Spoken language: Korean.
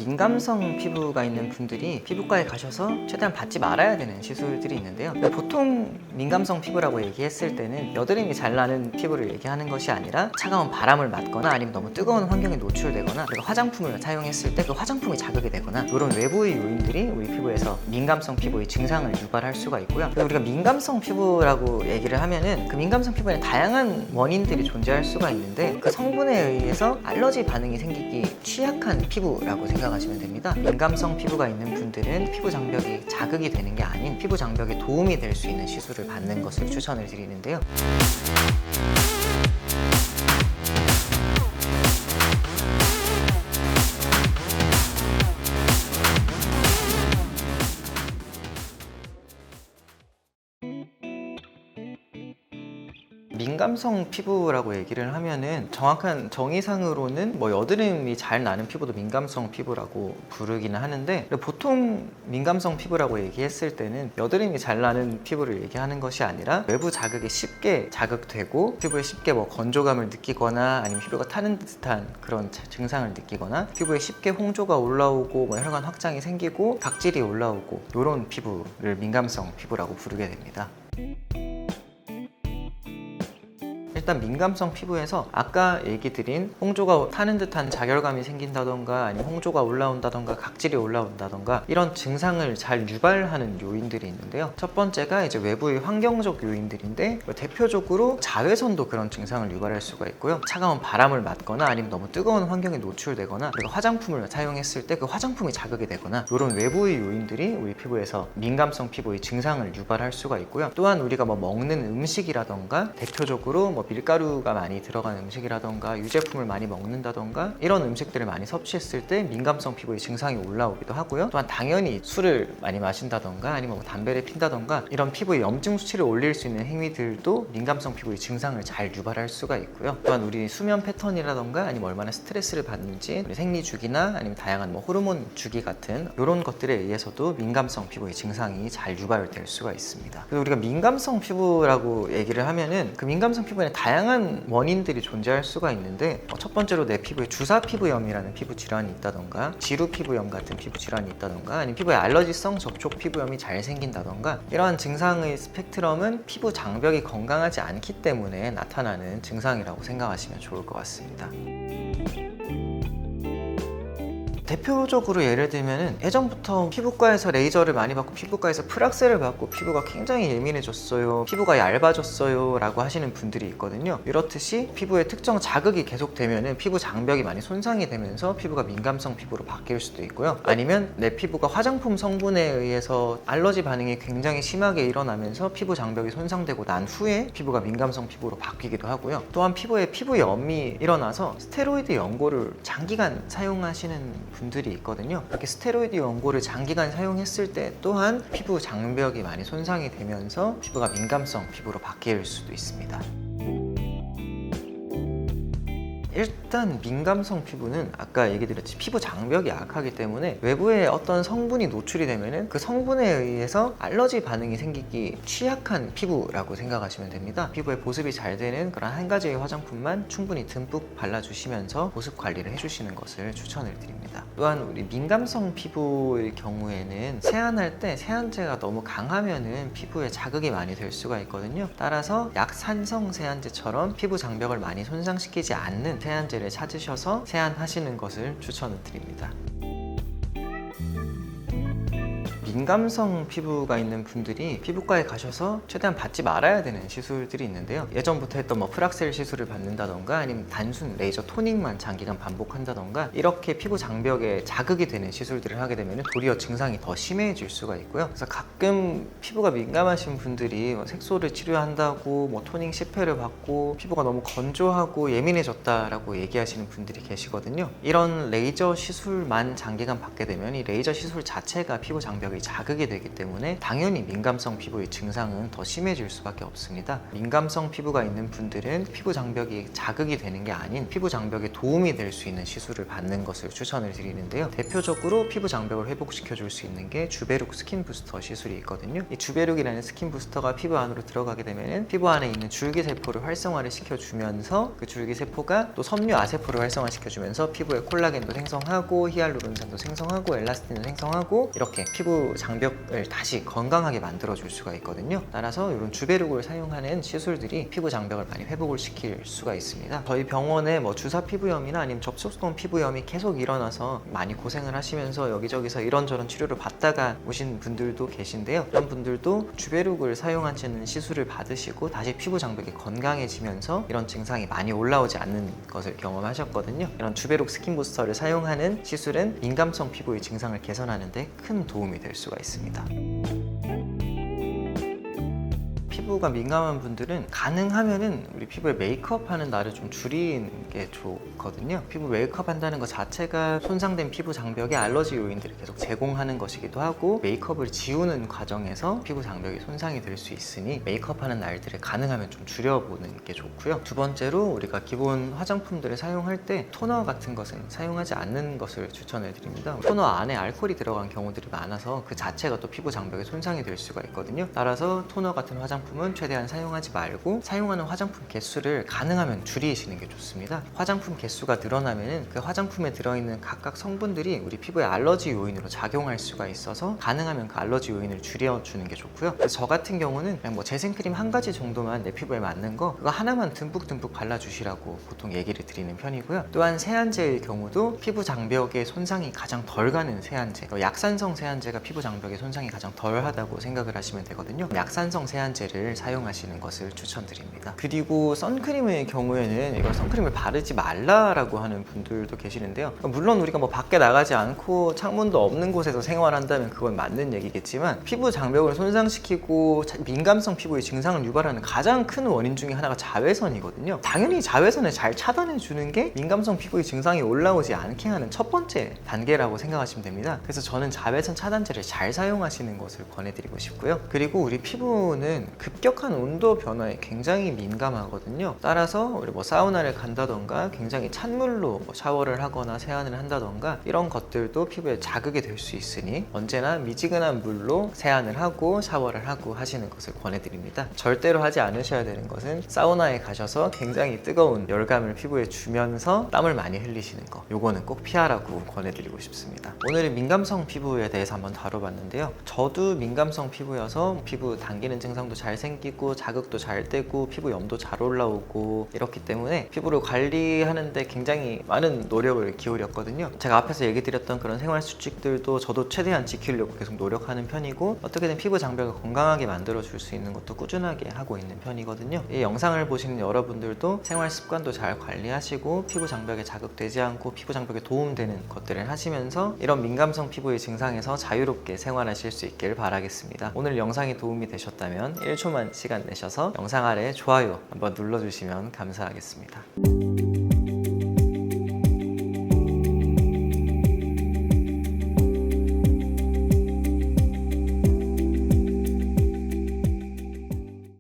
민감성 피부가 있는 분들이 피부과에 가셔서 최대한 받지 말아야 되는 시술들이 있는데요. 보통 민감성 피부라고 얘기했을 때는 여드름이 잘 나는 피부를 얘기하는 것이 아니라 차가운 바람을 맞거나 아니면 너무 뜨거운 환경에 노출되거나 그리고 화장품을 사용했을 때 그 화장품이 자극이 되거나 이런 외부의 요인들이 우리 피부에서 민감성 피부의 증상을 유발할 수가 있고요. 그리고 우리가 민감성 피부라고 얘기를 하면은 그 민감성 피부에는 다양한 원인들이 존재할 수가 있는데 그 성분에 의해서 알러지 반응이 생기기 취약한 피부라고 생각하시면 됩니다. 민감성 피부가 있는 분들은 피부 장벽이 자극이 되는 게 아닌 피부 장벽에 도움이 될 수 있는 시술을 받는 것을 추천을 드리는데요. 민감성 피부라고 얘기를 하면은 정확한 정의상으로는 뭐 여드름이 잘 나는 피부도 민감성 피부라고 부르기는 하는데 보통 민감성 피부라고 얘기했을 때는 여드름이 잘 나는 피부를 얘기하는 것이 아니라 외부 자극에 쉽게 자극되고 피부에 쉽게 뭐 건조감을 느끼거나 아니면 피부가 타는 듯한 그런 증상을 느끼거나 피부에 쉽게 홍조가 올라오고 뭐 혈관 확장이 생기고 각질이 올라오고 이런 피부를 민감성 피부라고 부르게 됩니다. 일단 민감성 피부에서 아까 얘기 드린 홍조가 타는 듯한 자결감이 생긴다던가 아니면 홍조가 올라온다던가 각질이 올라온다던가 이런 증상을 잘 유발하는 요인들이 있는데요. 첫 번째가 이제 외부의 환경적 요인들인데 대표적으로 자외선도 그런 증상을 유발할 수가 있고요. 차가운 바람을 맞거나 아니면 너무 뜨거운 환경에 노출되거나 그리고 화장품을 사용했을 때 그 화장품이 자극이 되거나 이런 외부의 요인들이 우리 피부에서 민감성 피부의 증상을 유발할 수가 있고요. 또한 우리가 뭐 먹는 음식이라던가 대표적으로 뭐 밀가루가 많이 들어간 음식이라던가 유제품을 많이 먹는다던가 이런 음식들을 많이 섭취했을 때 민감성 피부의 증상이 올라오기도 하고요. 또한 당연히 술을 많이 마신다던가 아니면 뭐 담배를 핀다던가 이런 피부의 염증 수치를 올릴 수 있는 행위들도 민감성 피부의 증상을 잘 유발할 수가 있고요. 또한 우리 수면 패턴이라던가 아니면 얼마나 스트레스를 받는지 우리 생리주기나 아니면 다양한 뭐 호르몬 주기 같은 이런 것들에 의해서도 민감성 피부의 증상이 잘 유발될 수가 있습니다. 그리고 우리가 민감성 피부라고 얘기를 하면은 그 민감성 피부에는 다양한 원인들이 존재할 수가 있는데 첫 번째로 내 피부에 주사 피부염이라는 피부 질환이 있다던가 지루 피부염 같은 피부 질환이 있다던가 아니면 피부에 알러지성 접촉 피부염이 잘 생긴다던가 이러한 증상의 스펙트럼은 피부 장벽이 건강하지 않기 때문에 나타나는 증상이라고 생각하시면 좋을 것 같습니다. 대표적으로 예를 들면은 예전부터 피부과에서 레이저를 많이 받고 피부과에서 프락셀을 받고 피부가 굉장히 예민해졌어요, 피부가 얇아졌어요 라고 하시는 분들이 있거든요. 이렇듯이 피부에 특정 자극이 계속되면은 피부 장벽이 많이 손상이 되면서 피부가 민감성 피부로 바뀔 수도 있고요. 아니면 내 피부가 화장품 성분에 의해서 알러지 반응이 굉장히 심하게 일어나면서 피부 장벽이 손상되고 난 후에 피부가 민감성 피부로 바뀌기도 하고요. 또한 피부에 피부염이 일어나서 스테로이드 연고를 장기간 사용하시는 분들이 있거든요. 이렇게 스테로이드 연고를 장기간 사용했을 때 또한 피부 장벽이 많이 손상이 되면서 피부가 민감성 피부로 바뀔 수도 있습니다. 일단 민감성 피부는 아까 얘기 드렸지 피부 장벽이 약하기 때문에 외부에 어떤 성분이 노출이 되면은 그 성분에 의해서 알러지 반응이 생기기 취약한 피부라고 생각하시면 됩니다. 피부에 보습이 잘 되는 그런 한 가지의 화장품만 충분히 듬뿍 발라주시면서 보습 관리를 해주시는 것을 추천을 드립니다. 또한 우리 민감성 피부의 경우에는 세안할 때 세안제가 너무 강하면은 피부에 자극이 많이 될 수가 있거든요. 따라서 약산성 세안제처럼 피부 장벽을 많이 손상시키지 않는 세안제를 찾으셔서 세안하시는 것을 추천을 드립니다. 민감성 피부가 있는 분들이 피부과에 가셔서 최대한 받지 말아야 되는 시술들이 있는데요. 예전부터 했던 뭐 프락셀 시술을 받는다던가 아니면 단순 레이저 토닝만 장기간 반복한다던가 이렇게 피부 장벽에 자극이 되는 시술들을 하게 되면 도리어 증상이 더 심해질 수가 있고요. 그래서 가끔 피부가 민감하신 분들이 뭐 색소를 치료한다고 뭐 토닝 10회를 받고 피부가 너무 건조하고 예민해졌다라고 얘기하시는 분들이 계시거든요. 이런 레이저 시술만 장기간 받게 되면 이 레이저 시술 자체가 피부 장벽의 자극이 되기 때문에 당연히 민감성 피부의 증상은 더 심해질 수밖에 없습니다. 민감성 피부가 있는 분들은 피부 장벽이 자극이 되는 게 아닌 피부 장벽에 도움이 될 수 있는 시술을 받는 것을 추천을 드리는데요. 대표적으로 피부 장벽을 회복시켜 줄 수 있는 게 주베룩 스킨 부스터 시술이 있거든요. 이 주베룩이라는 스킨 부스터가 피부 안으로 들어가게 되면 피부 안에 있는 줄기세포를 활성화를 시켜주면서 그 줄기세포가 또 섬유 아세포를 활성화시켜주면서 피부에 콜라겐도 생성하고 히알루론산도 생성하고 엘라스틴도 생성하고 이렇게 피부 장벽을 다시 건강하게 만들어줄 수가 있거든요. 따라서 이런 주베룩을 사용하는 시술들이 피부 장벽을 많이 회복을 시킬 수가 있습니다. 저희 병원에 뭐 주사 피부염이나 아니면 접촉성 피부염이 계속 일어나서 많이 고생을 하시면서 여기저기서 이런저런 치료를 받다가 오신 분들도 계신데요. 이런 분들도 주베룩을 사용하시는 시술을 받으시고 다시 피부 장벽이 건강해지면서 이런 증상이 많이 올라오지 않는 것을 경험하셨거든요. 이런 주베룩 스킨 부스터를 사용하는 시술은 민감성 피부의 증상을 개선하는 데 큰 도움이 될 수가 있습니다. 피부가 민감한 분들은 가능하면은 우리 피부에 메이크업 하는 날을 좀 줄이는 게 좋거든요. 피부 메이크업 한다는 것 자체가 손상된 피부 장벽에 알러지 요인들을 계속 제공하는 것이기도 하고 메이크업을 지우는 과정에서 피부 장벽이 손상이 될 수 있으니 메이크업 하는 날들을 가능하면 좀 줄여보는 게 좋고요. 두 번째로 우리가 기본 화장품들을 사용할 때 토너 같은 것은 사용하지 않는 것을 추천을 드립니다. 토너 안에 알코올이 들어간 경우들이 많아서 그 자체가 또 피부 장벽에 손상이 될 수가 있거든요. 따라서 토너 같은 화장품은 최대한 사용하지 말고 사용하는 화장품 개수를 가능하면 줄이시는 게 좋습니다. 화장품 개수가 늘어나면 그 화장품에 들어있는 각각 성분들이 우리 피부에 알러지 요인으로 작용할 수가 있어서 가능하면 그 알러지 요인을 줄여주는 게 좋고요. 그래서 저 같은 경우는 그냥 뭐 재생크림 한 가지 정도만 내 피부에 맞는 거 그거 하나만 듬뿍듬뿍 발라주시라고 보통 얘기를 드리는 편이고요. 또한 세안제의 경우도 피부 장벽에 손상이 가장 덜 가는 세안제, 약산성 세안제가 피부 장벽에 손상이 가장 덜 하다고 생각을 하시면 되거든요. 약산성 세안제를 사용하시는 것을 추천드립니다. 그리고 선크림의 경우에는 이걸 선크림을 바르지 말라라고 하는 분들도 계시는데요. 물론 우리가 뭐 밖에 나가지 않고 창문도 없는 곳에서 생활한다면 그건 맞는 얘기겠지만 피부 장벽을 손상시키고 민감성 피부의 증상을 유발하는 가장 큰 원인 중에 하나가 자외선이거든요. 당연히 자외선을 잘 차단해 주는 게 민감성 피부의 증상이 올라오지 않게 하는 첫 번째 단계라고 생각하시면 됩니다. 그래서 저는 자외선 차단제를 잘 사용하시는 것을 권해드리고 싶고요. 그리고 우리 피부는 급격한 온도 변화에 굉장히 민감하거든요. 따라서 우리 뭐 사우나를 간다던가 굉장히 찬물로 뭐 샤워를 하거나 세안을 한다던가 이런 것들도 피부에 자극이 될 수 있으니 언제나 미지근한 물로 세안을 하고 샤워를 하고 하시는 것을 권해드립니다. 절대로 하지 않으셔야 되는 것은 사우나에 가셔서 굉장히 뜨거운 열감을 피부에 주면서 땀을 많이 흘리시는 거, 요거는 꼭 피하라고 권해드리고 싶습니다. 오늘은 민감성 피부에 대해서 한번 다뤄봤는데요. 저도 민감성 피부여서 피부 당기는 증상도 잘 생기고 자극도 잘 되고 피부염도 잘 올라오고 이렇기 때문에 피부를 관리하는데 굉장히 많은 노력을 기울였거든요. 제가 앞에서 얘기 드렸던 그런 생활 수칙들도 저도 최대한 지키려고 계속 노력하는 편이고 어떻게든 피부 장벽을 건강하게 만들어 줄 수 있는 것도 꾸준하게 하고 있는 편이거든요. 이 영상을 보시는 여러분들도 생활 습관도 잘 관리하시고 피부 장벽에 자극되지 않고 피부 장벽에 도움되는 것들을 하시면서 이런 민감성 피부의 증상에서 자유롭게 생활하실 수 있길 바라겠습니다. 오늘 영상이 도움이 되셨다면 1초만 시간 내셔서 영상 아래 좋아요 한번 눌러주시면 감사하겠습니다.